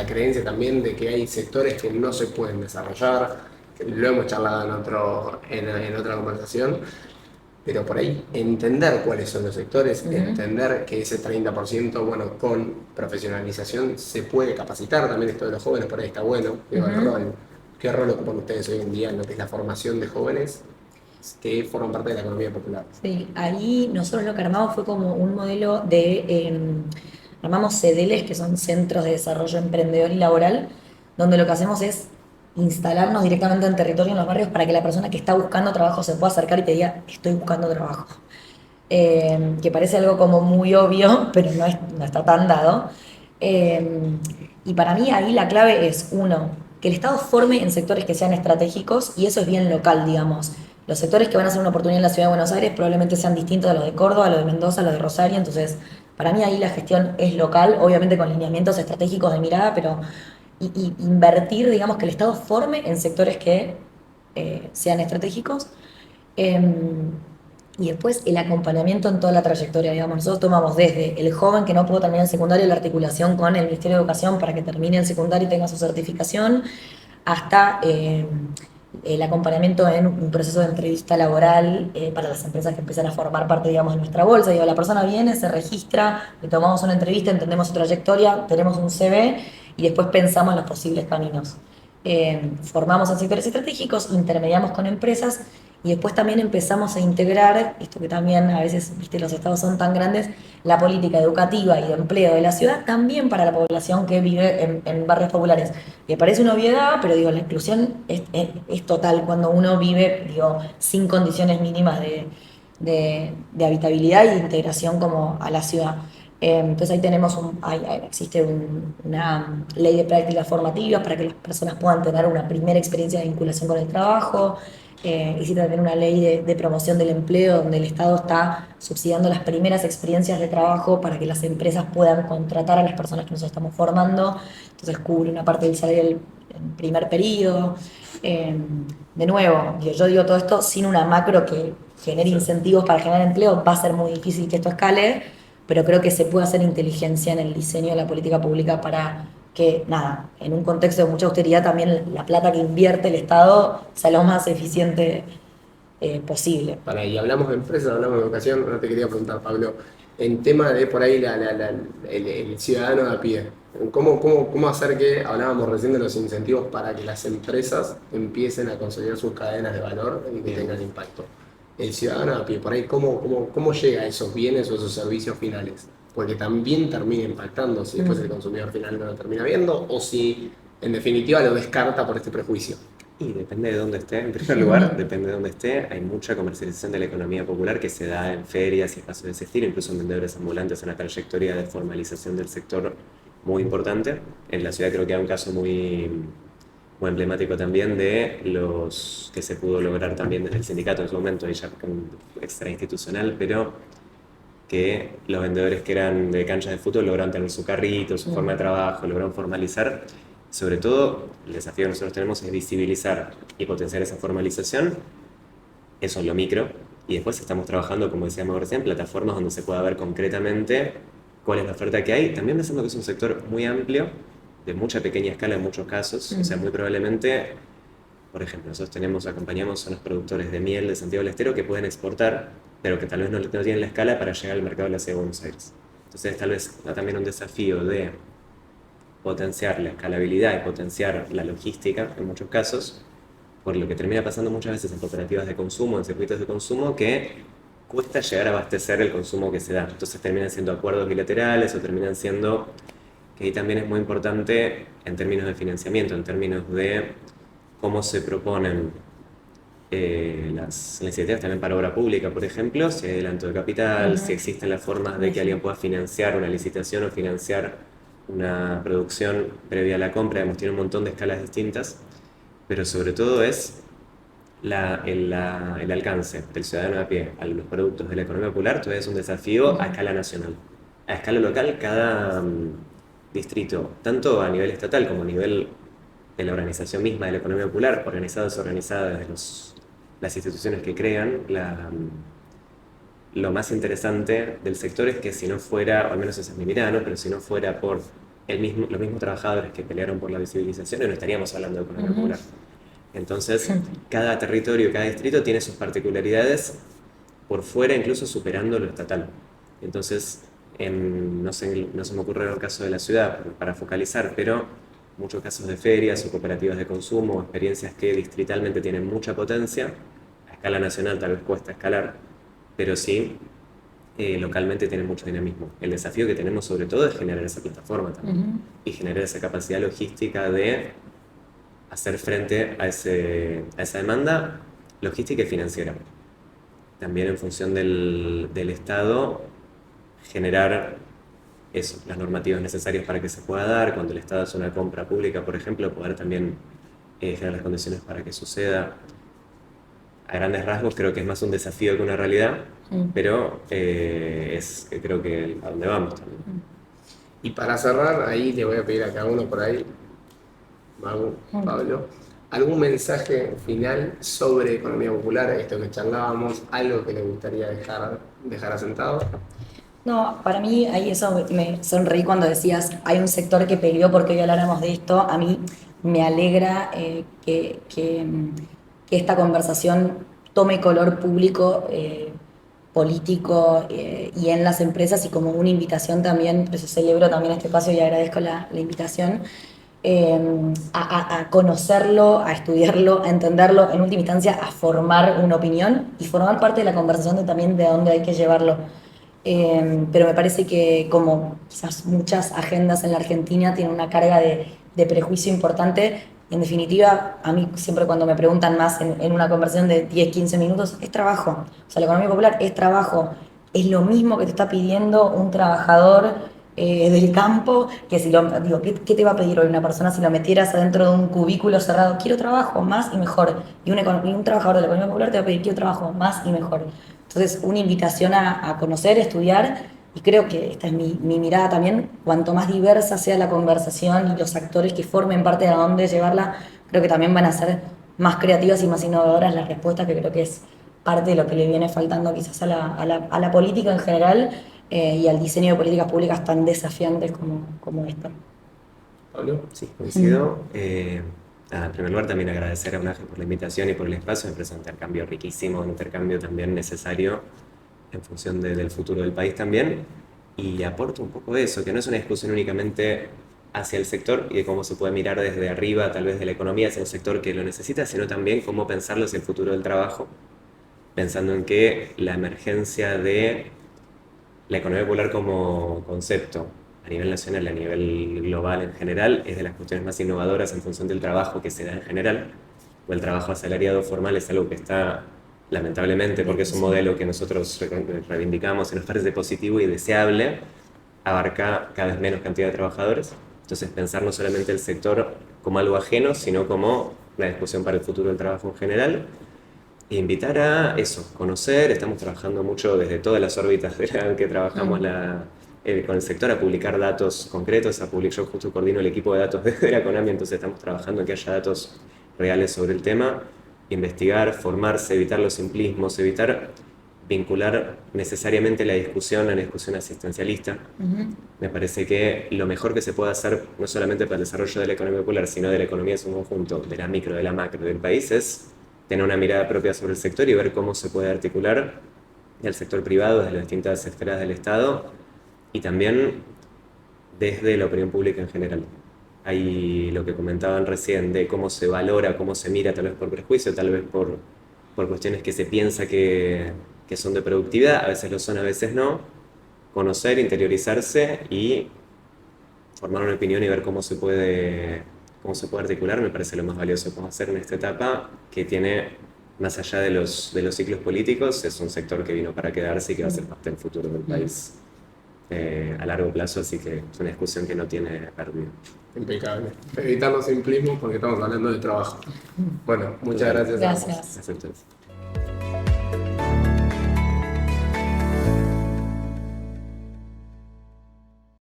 creencia también de que hay sectores que no se pueden desarrollar, que lo hemos charlado en otra conversación, pero por ahí entender cuáles son los sectores, entender que ese 30%, bueno, con profesionalización se puede capacitar, también esto de los jóvenes por ahí está bueno, digo, el rol. ¿Qué rol ocupan ustedes hoy en día en lo que es la formación de jóvenes que forman parte de la economía popular? Sí, ahí nosotros lo que armamos fue como un modelo de, armamos CEDELES, que son Centros de Desarrollo Emprendedor y Laboral, donde lo que hacemos es instalarnos directamente en territorio, en los barrios, para que la persona que está buscando trabajo se pueda acercar y te diga, estoy buscando trabajo. Que parece algo como muy obvio, pero no está tan dado. Eh, y para mí ahí la clave es, uno, que el Estado forme en sectores que sean estratégicos, y eso es bien local, digamos. Los sectores que van a ser una oportunidad en la ciudad de Buenos Aires probablemente sean distintos a los de Córdoba, a los de Mendoza, a los de Rosario, entonces para mí ahí la gestión es local, obviamente con lineamientos estratégicos de mirada, pero y invertir, digamos, que el Estado forme en sectores que sean estratégicos. Em, y después el acompañamiento en toda la trayectoria, digamos, nosotros tomamos desde el joven que no pudo terminar el secundario, la articulación con el Ministerio de Educación para que termine el secundario y tenga su certificación, hasta el acompañamiento en un proceso de entrevista laboral para las empresas que empiezan a formar parte, digamos, de nuestra bolsa. Digo, la persona viene, se registra, le tomamos una entrevista, entendemos su trayectoria, tenemos un CV y después pensamos los posibles caminos. Formamos en sectores estratégicos, intermediamos con empresas y después también empezamos a integrar, esto que también a veces, viste, los estados son tan grandes, la política educativa y de empleo de la ciudad también para la población que vive en barrios populares. Me parece una obviedad, pero digo, la inclusión es total cuando uno vive, digo, sin condiciones mínimas de habitabilidad y de integración como a la ciudad. Entonces ahí tenemos existe una ley de prácticas formativas para que las personas puedan tener una primera experiencia de vinculación con el trabajo. Existe también una ley de promoción del empleo donde el Estado está subsidiando las primeras experiencias de trabajo para que las empresas puedan contratar a las personas que nosotros estamos formando. Entonces cubre una parte del salario del primer periodo. De nuevo, yo digo todo esto sin una macro que genere incentivos para generar empleo, va a ser muy difícil que esto escale, pero creo que se puede hacer inteligencia en el diseño de la política pública para que, nada, en un contexto de mucha austeridad también la plata que invierte el Estado sea lo más eficiente posible. Y hablamos de empresas, hablamos de educación, no te quería preguntar, Pablo, en tema de por ahí el ciudadano de a pie, ¿cómo hacer que, hablábamos recién de los incentivos para que las empresas empiecen a consolidar sus cadenas de valor y que tengan impacto? El ciudadano de a pie, por ahí, ¿cómo llega a esos bienes o esos servicios finales? Porque también termina impactando si después el consumidor final no lo termina viendo o si en definitiva lo descarta por este prejuicio. Y depende de dónde esté. En primer lugar, depende de dónde esté. Hay mucha comercialización de la economía popular que se da en ferias y espacios de ese estilo, incluso en vendedores ambulantes, una trayectoria de formalización del sector muy importante. En la ciudad creo que hay un caso muy emblemático también de los que se pudo lograr también desde el sindicato en su momento, y ya extrainstitucional, pero que los vendedores que eran de canchas de fútbol lograron tener su carrito, su forma de trabajo, lograron formalizar. Sobre todo, el desafío que nosotros tenemos es visibilizar y potenciar esa formalización, eso es lo micro, y después estamos trabajando, como decíamos recién, en plataformas donde se pueda ver concretamente cuál es la oferta que hay, también pensando que es un sector muy amplio, de mucha pequeña escala en muchos casos, o sea, muy probablemente, por ejemplo, nosotros acompañamos a los productores de miel de Santiago del Estero que pueden exportar, pero que tal vez no tienen la escala para llegar al mercado de la ciudad de Buenos Aires. Entonces, tal vez también un desafío de potenciar la escalabilidad y potenciar la logística en muchos casos, por lo que termina pasando muchas veces en cooperativas de consumo, en circuitos de consumo, que cuesta llegar a abastecer el consumo que se da. Entonces terminan siendo acuerdos bilaterales o terminan siendo, que ahí también es muy importante en términos de financiamiento, en términos de cómo se proponen las iniciativas también para obra pública, por ejemplo, si hay adelanto de capital, si existen las formas de que alguien pueda financiar una licitación o financiar una producción previa a la compra. Tiene un montón de escalas distintas, pero sobre todo es el alcance del ciudadano de a pie a los productos de la economía popular. Todavía es un desafío a escala nacional. A escala local, cada distrito, tanto a nivel estatal como a nivel de la organización misma de la economía popular, organizada o desorganizada desde las instituciones que crean, lo más interesante del sector es que si no fuera, o al menos esa es mi mirada, ¿no? Pero si no fuera por los mismos trabajadores que pelearon por la visibilización y no estaríamos hablando de economía popular. Entonces, cada territorio, cada distrito tiene sus particularidades por fuera, incluso superando lo estatal. Entonces, no se me ocurre el caso de la ciudad para focalizar, pero muchos casos de ferias o cooperativas de consumo, experiencias que distritalmente tienen mucha potencia, a escala nacional tal vez cuesta escalar, pero sí localmente tienen mucho dinamismo. El desafío que tenemos sobre todo es generar esa plataforma también y generar esa capacidad logística de hacer frente a esa demanda logística y financiera. También en función del Estado, generar eso, las normativas necesarias para que se pueda dar. Cuando el Estado hace una compra pública, por ejemplo, poder también generar las condiciones para que suceda. A grandes rasgos creo que es más un desafío que una realidad, pero creo que a dónde vamos también. Y para cerrar, ahí le voy a pedir a cada uno por ahí, Magu, Pablo, algún mensaje final sobre economía popular, esto que charlábamos, algo que le gustaría dejar asentado. No, para mí ahí eso me sonreí cuando decías, hay un sector que peleó porque hoy habláramos de esto. A mí me alegra que esta conversación tome color público, político y en las empresas y como una invitación también, por eso celebro también este espacio y agradezco la invitación, a conocerlo, a estudiarlo, a entenderlo, en última instancia a formar una opinión y formar parte de la conversación también de dónde hay que llevarlo. Pero me parece que como quizás muchas agendas en la Argentina tienen una carga de prejuicio importante y en definitiva a mí siempre cuando me preguntan más en una conversación de 10, 15 minutos es trabajo, o sea la economía popular es trabajo, es lo mismo que te está pidiendo un trabajador del campo, que si digo, ¿qué te va a pedir hoy una persona si lo metieras adentro de un cubículo cerrado? Quiero trabajo, más y mejor. Y un trabajador de la economía popular te va a pedir quiero trabajo, más y mejor. Entonces, una invitación a conocer, estudiar, y creo que esta es mi mirada también, cuanto más diversa sea la conversación y los actores que formen parte de a dónde llevarla, creo que también van a ser más creativas y más innovadoras las respuestas, que creo que es parte de lo que le viene faltando quizás a la política en general y al diseño de políticas públicas tan desafiantes como esto. Pablo. Sí, coincido. En primer lugar, también agradecer a UNAGE por la invitación y por el espacio. Me parece un intercambio riquísimo, un intercambio también necesario en función del futuro del país también. Y aporto un poco de eso, que no es una discusión únicamente hacia el sector y de cómo se puede mirar desde arriba, tal vez de la economía, hacia un sector que lo necesita, sino también cómo pensarlo hacia el futuro del trabajo, pensando en que la emergencia de la economía popular como concepto a nivel nacional, a nivel global en general, es de las cuestiones más innovadoras en función del trabajo que se da en general, o el trabajo asalariado formal es algo que está, lamentablemente, porque es un modelo que nosotros reivindicamos y nos parece positivo y deseable, abarca cada vez menos cantidad de trabajadores. Entonces, pensar no solamente el sector como algo ajeno, sino como una discusión para el futuro del trabajo en general. E invitar a eso, conocer, estamos trabajando mucho desde todas las órbitas de la que trabajamos con el sector a publicar datos concretos, yo justo coordino el equipo de datos de la CONAMI, entonces estamos trabajando en que haya datos reales sobre el tema, investigar, formarse, evitar los simplismos, evitar vincular necesariamente la discusión a la discusión asistencialista. Me parece que lo mejor que se puede hacer, no solamente para el desarrollo de la economía popular, sino de la economía en su conjunto, de la micro, de la macro del país, es tener una mirada propia sobre el sector y ver cómo se puede articular el sector privado desde las distintas esferas del Estado y también desde la opinión pública en general. Hay lo que comentaban recién de cómo se valora, cómo se mira, tal vez por prejuicio, tal vez por cuestiones que se piensa que son de productividad, a veces lo son, a veces no. Conocer, interiorizarse y formar una opinión y ver cómo se puede articular, me parece lo más valioso que podemos hacer en esta etapa, que tiene, más allá de los ciclos políticos, es un sector que vino para quedarse y que va a ser parte del futuro del país a largo plazo, así que es una discusión que no tiene pérdida. Impecable. Evitar los simplismos porque estamos hablando de trabajo. Bueno, muchas gracias. Gracias. Gracias a ustedes.